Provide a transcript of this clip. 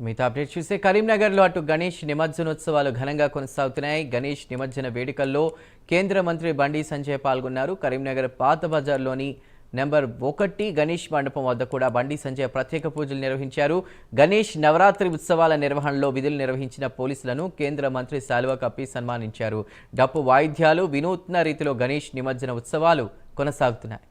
మిగతా అప్డేట్ చూస్తే కరీంనగర్లో అటు గణేష్ నిమజ్జనోత్సవాలు ఘనంగా కొనసాగుతున్నాయి. గణేష్ నిమజ్జన వేడుకల్లో కేంద్ర మంత్రి బండి సంజయ్ పాల్గొన్నారు. కరీంనగర్ పాత బజార్లోని నెంబర్ 1 గణేష్ మండపం వద్ద కూడా బండి సంజయ్ ప్రత్యేక పూజలు నిర్వహించారు. గణేష్ నవరాత్రి ఉత్సవాల నిర్వహణలో విధులు నిర్వహించిన పోలీసులను కేంద్ర మంత్రి శాలువా కప్పి సన్మానించారు. డప్పు వాయిద్యాలు వినూత్న రీతిలో గణేష్ నిమజ్జన ఉత్సవాలు కొనసాగుతున్నాయి.